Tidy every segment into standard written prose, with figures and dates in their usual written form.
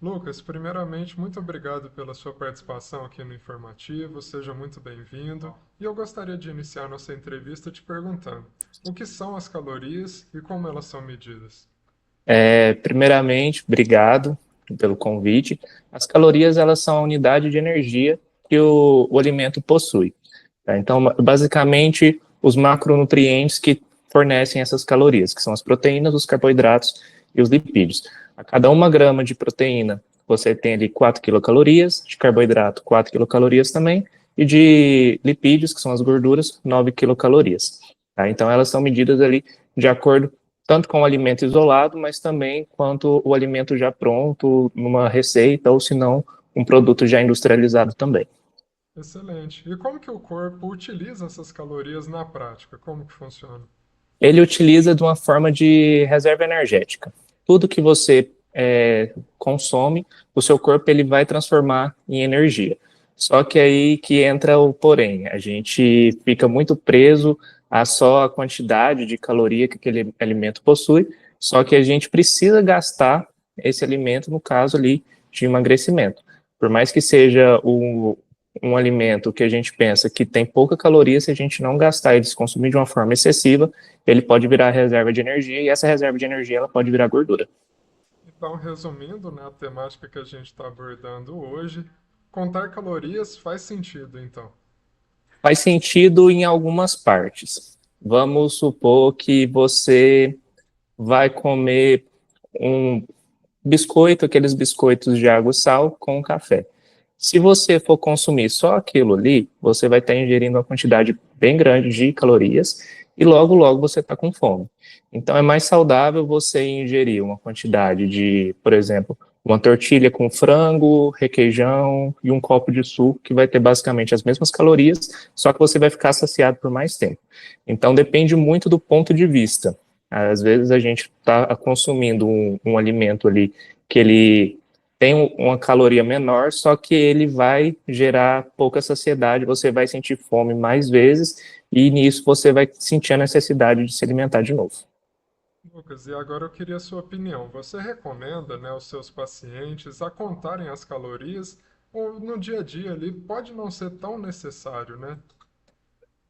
Lucas, primeiramente, muito obrigado pela sua participação aqui no Informativo, seja muito bem-vindo. E eu gostaria de iniciar nossa entrevista te perguntando: o que são as calorias e como elas são medidas? Primeiramente, obrigado pelo convite. As calorias, elas são a unidade de energia que o alimento possui. Tá? Então, basicamente, os macronutrientes que fornecem essas calorias, que são as proteínas, os carboidratos e os lipídios. A cada 1 grama de proteína, você tem ali 4 quilocalorias, de carboidrato, 4 quilocalorias também, e de lipídios, que são as gorduras, 9 quilocalorias. Tá? Então, elas são medidas ali de acordo tanto com o alimento isolado, mas também quanto o alimento já pronto, numa receita, ou se não, um produto já industrializado também. Excelente. E como que o corpo utiliza essas calorias na prática? Como que funciona? Ele utiliza de uma forma de reserva energética. Tudo que você consome, o seu corpo ele vai transformar em energia. Só que aí que entra o porém, a gente fica muito preso a só a quantidade de caloria que aquele alimento possui, só que a gente precisa gastar esse alimento, no caso ali, de emagrecimento. Por mais que seja um alimento que a gente pensa que tem pouca caloria, se a gente não gastar e se consumir de uma forma excessiva, ele pode virar reserva de energia e essa reserva de energia ela pode virar gordura. Então, resumindo, né, a temática que a gente está abordando hoje, contar calorias faz sentido, então. Faz sentido em algumas partes. Vamos supor que você vai comer um biscoito, aqueles biscoitos de água e sal com café. Se você for consumir só aquilo ali, você vai estar ingerindo uma quantidade bem grande de calorias e logo, logo você está com fome. Então é mais saudável você ingerir uma quantidade de, por exemplo, uma tortilha com frango, requeijão e um copo de suco, que vai ter basicamente as mesmas calorias, só que você vai ficar saciado por mais tempo. Então depende muito do ponto de vista. Às vezes a gente está consumindo um alimento ali que ele tem uma caloria menor, só que ele vai gerar pouca saciedade, você vai sentir fome mais vezes e nisso você vai sentir a necessidade de se alimentar de novo. Lucas, e agora eu queria a sua opinião. Você recomenda, né, aos seus pacientes a contarem as calorias ou no dia a dia ali pode não ser tão necessário, né?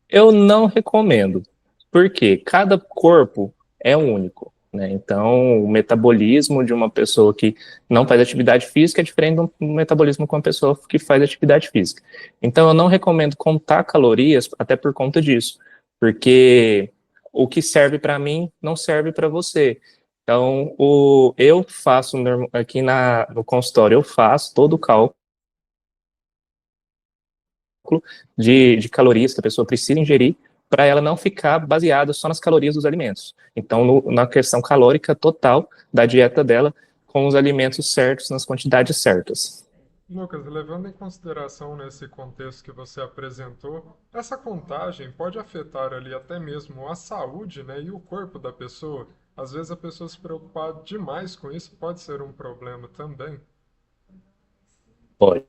Eu não recomendo, porque cada corpo é único, né? Então, o metabolismo de uma pessoa que não faz atividade física é diferente do metabolismo com uma pessoa que faz atividade física. Então, eu não recomendo contar calorias, até por conta disso, porque o que serve para mim não serve para você. Então, eu faço aqui no consultório, eu faço todo o cálculo de calorias que a pessoa precisa ingerir para ela não ficar baseada só nas calorias dos alimentos. Então, na questão calórica total da dieta dela, com os alimentos certos, nas quantidades certas. Lucas, levando em consideração nesse contexto que você apresentou, essa contagem pode afetar ali até mesmo a saúde, né, e o corpo da pessoa. Às vezes a pessoa se preocupar demais com isso pode ser um problema também. Pode.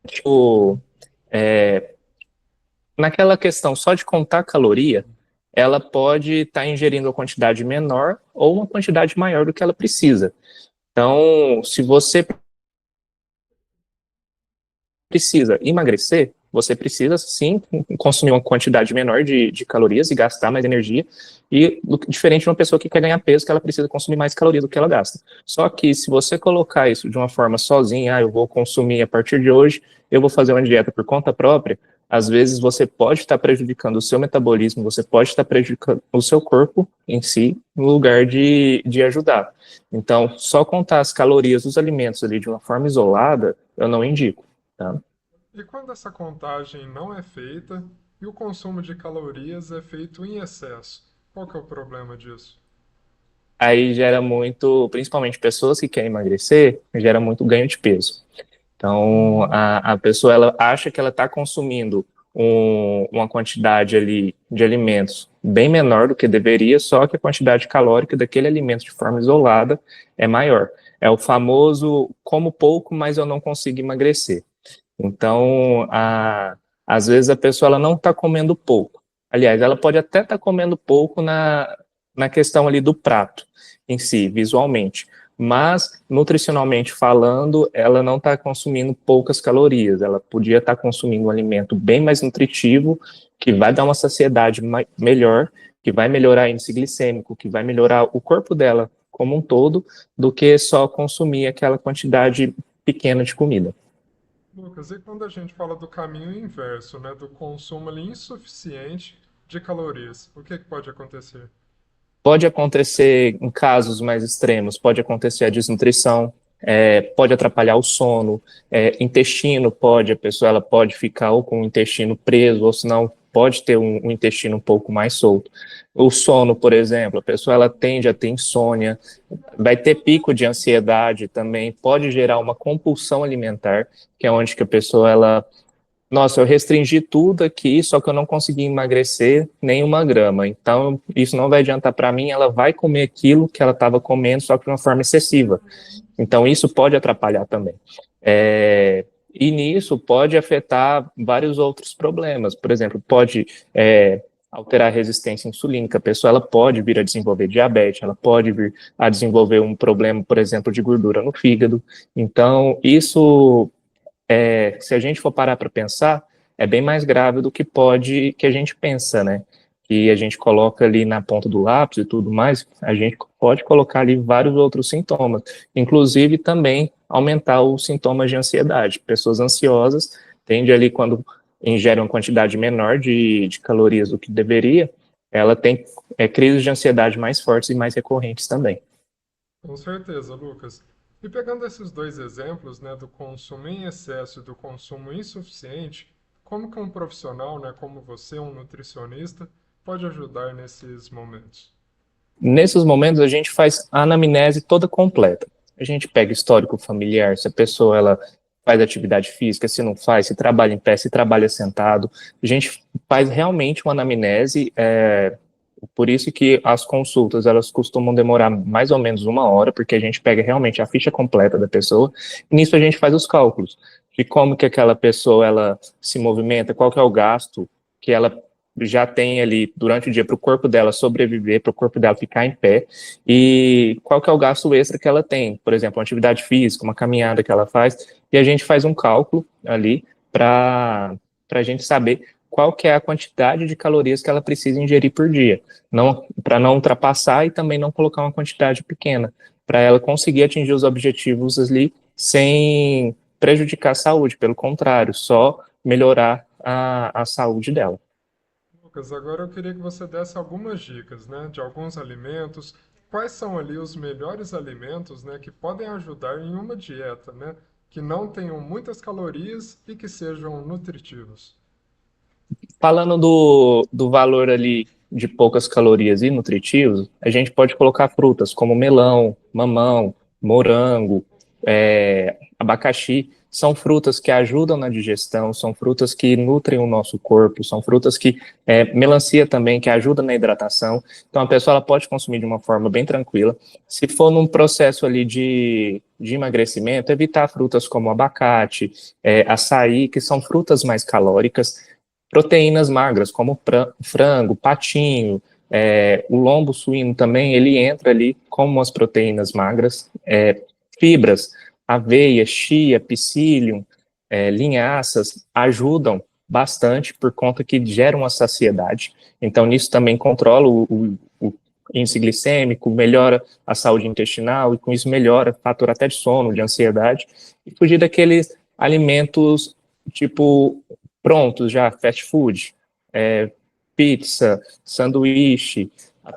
Tipo, naquela questão só de contar caloria, ela pode estar ingerindo uma quantidade menor ou uma quantidade maior do que ela precisa. Então, se você precisa emagrecer, você precisa sim consumir uma quantidade menor de calorias e gastar mais energia, e diferente de uma pessoa que quer ganhar peso, que ela precisa consumir mais calorias do que ela gasta. Só que se você colocar isso de uma forma sozinha, eu vou consumir a partir de hoje, eu vou fazer uma dieta por conta própria, às vezes você pode estar prejudicando o seu metabolismo, você pode estar prejudicando o seu corpo em si, no lugar de ajudar. Então, só contar as calorias dos alimentos ali de uma forma isolada, eu não indico. Tá? E quando essa contagem não é feita e o consumo de calorias é feito em excesso, qual que é o problema disso? Aí gera muito, principalmente pessoas que querem emagrecer, gera muito ganho de peso. Então, a pessoa ela acha que ela está consumindo uma quantidade ali de alimentos bem menor do que deveria, só que a quantidade calórica daquele alimento de forma isolada é maior. É o famoso como pouco, mas eu não consigo emagrecer. Então, às vezes a pessoa ela não está comendo pouco. Aliás, ela pode até estar comendo pouco na questão ali do prato em si, visualmente. mas nutricionalmente falando, ela não está consumindo poucas calorias, ela podia estar consumindo um alimento bem mais nutritivo, que vai dar uma saciedade melhor, que vai melhorar o índice glicêmico, que vai melhorar o corpo dela como um todo, do que só consumir aquela quantidade pequena de comida. Lucas, e quando a gente fala do caminho inverso, né, do consumo ali insuficiente de calorias, o que que pode acontecer? Pode acontecer em casos mais extremos, pode acontecer a desnutrição, pode atrapalhar o sono, intestino pode, a pessoa ela pode ficar ou com o intestino preso, ou senão pode ter um intestino um pouco mais solto. O sono, por exemplo, a pessoa ela tende a ter insônia, vai ter pico de ansiedade também, pode gerar uma compulsão alimentar, que é onde que a pessoa ela nossa, eu restringi tudo aqui, só que eu não consegui emagrecer nem uma grama. Então, isso não vai adiantar para mim. Ela vai comer aquilo que ela estava comendo, só que de uma forma excessiva. Então, isso pode atrapalhar também. E nisso pode afetar vários outros problemas. Por exemplo, pode alterar a resistência insulínica. A pessoa ela pode vir a desenvolver diabetes, ela pode vir a desenvolver um problema, por exemplo, de gordura no fígado. Então, isso se a gente for parar para pensar, é bem mais grave do que que a gente pensa, né? Que a gente coloca ali na ponta do lápis e tudo mais, a gente pode colocar ali vários outros sintomas, inclusive também aumentar os sintomas de ansiedade. Pessoas ansiosas tendem ali, quando ingere uma quantidade menor de calorias do que deveria, ela tem crises de ansiedade mais fortes e mais recorrentes também. Com certeza, Lucas. E pegando esses dois exemplos, né, do consumo em excesso e do consumo insuficiente, como que um profissional, né, como você, um nutricionista, pode ajudar nesses momentos? Nesses momentos, a gente faz a anamnese toda completa. A gente pega histórico familiar, se a pessoa ela faz atividade física, se não faz, se trabalha em pé, se trabalha sentado. A gente faz realmente uma anamnese, por isso que as consultas elas costumam demorar mais ou menos uma hora, porque a gente pega realmente a ficha completa da pessoa, e nisso a gente faz os cálculos de como que aquela pessoa ela se movimenta, qual que é o gasto que ela já tem ali durante o dia para o corpo dela sobreviver, para o corpo dela ficar em pé, e qual que é o gasto extra que ela tem, por exemplo, uma atividade física, uma caminhada que ela faz, e a gente faz um cálculo ali para a gente saber qual que é a quantidade de calorias que ela precisa ingerir por dia, não para não ultrapassar e também não colocar uma quantidade pequena, para ela conseguir atingir os objetivos ali sem prejudicar a saúde, pelo contrário, só melhorar a saúde dela. Lucas, agora eu queria que você desse algumas dicas, né, de alguns alimentos. Quais são ali os melhores alimentos, né, que podem ajudar em uma dieta, né, que não tenham muitas calorias e que sejam nutritivos? Falando do valor ali de poucas calorias e nutritivos, a gente pode colocar frutas como melão, mamão, morango, abacaxi. São frutas que ajudam na digestão, são frutas que nutrem o nosso corpo, são frutas que, melancia também, que ajuda na hidratação. Então a pessoa ela pode consumir de uma forma bem tranquila. Se for num processo ali de emagrecimento, evitar frutas como abacate, açaí, que são frutas mais calóricas, proteínas magras, como frango, patinho, o lombo suíno também, ele entra ali como umas proteínas magras, fibras, aveia, chia, psyllium, linhaças, ajudam bastante por conta que geram a saciedade. Então, nisso também controla o índice glicêmico, melhora a saúde intestinal e com isso melhora o fator até de sono, de ansiedade, e fugir daqueles alimentos tipo prontos já, fast food, pizza, sanduíche,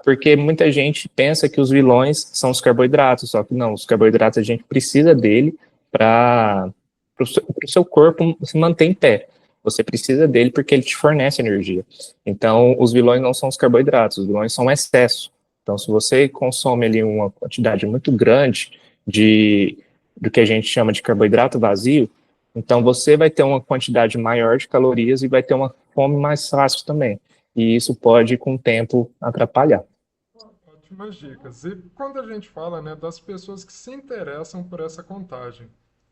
porque muita gente pensa que os vilões são os carboidratos, só que não, os carboidratos a gente precisa dele para o seu corpo se manter em pé. Você precisa dele porque ele te fornece energia. Então, os vilões não são os carboidratos, os vilões são o excesso. Então, se você consome ali uma quantidade muito grande de do que a gente chama de carboidrato vazio, então você vai ter uma quantidade maior de calorias e vai ter uma fome mais fácil também. E isso pode, com o tempo, atrapalhar. Ótimas dicas. E quando a gente fala, né, das pessoas que se interessam por essa contagem,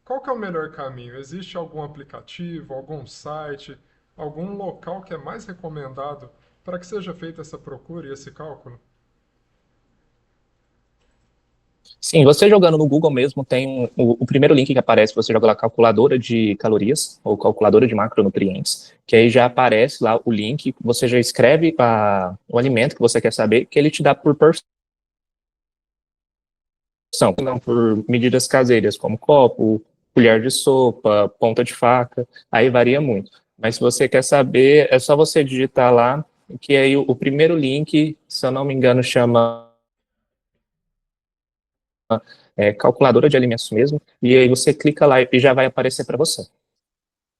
qual que é o melhor caminho? Existe algum aplicativo, algum site, algum local que é mais recomendado para que seja feita essa procura e esse cálculo? Sim, você jogando no Google mesmo, tem o primeiro link que aparece, você joga lá calculadora de calorias ou calculadora de macronutrientes, que aí já aparece lá o link, você já escreve o alimento que você quer saber, que ele te dá por porção, não por medidas caseiras, como copo, colher de sopa, ponta de faca, aí varia muito. Mas se você quer saber, é só você digitar lá, que aí o primeiro link, se eu não me engano, chama calculadora de alimentos mesmo, e aí você clica lá e já vai aparecer para você.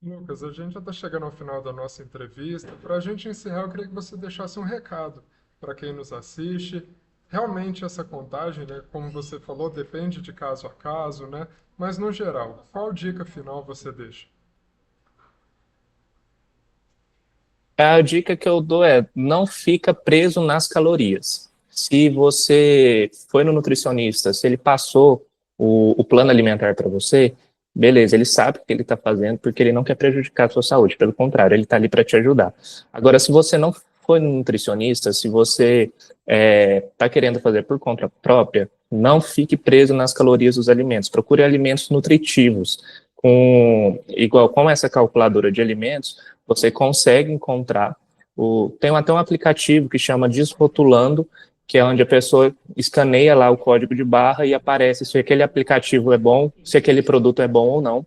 Lucas, a gente já está chegando ao final da nossa entrevista. Para a gente encerrar, eu queria que você deixasse um recado para quem nos assiste. Realmente essa contagem, né, como você falou, depende de caso a caso, né? Mas no geral, qual dica final você deixa? A dica que eu dou é não fica preso nas calorias. Se você foi no nutricionista, se ele passou o plano alimentar para você, beleza, ele sabe o que ele está fazendo porque ele não quer prejudicar a sua saúde, pelo contrário, ele está ali para te ajudar. Agora, se você não foi no nutricionista, se você está querendo fazer por conta própria, não fique preso nas calorias dos alimentos. Procure alimentos nutritivos. Igual com essa calculadora de alimentos, você consegue encontrar. Tem até um aplicativo que chama Desrotulando, que é onde a pessoa escaneia lá o código de barra e aparece se aquele aplicativo é bom, se aquele produto é bom ou não.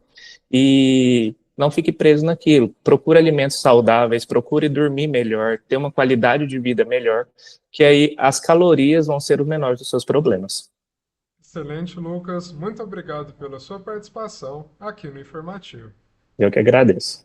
E não fique preso naquilo. Procure alimentos saudáveis, procure dormir melhor, ter uma qualidade de vida melhor, que aí as calorias vão ser o menor dos seus problemas. Excelente, Lucas. Muito obrigado pela sua participação aqui no Informativo. Eu que agradeço.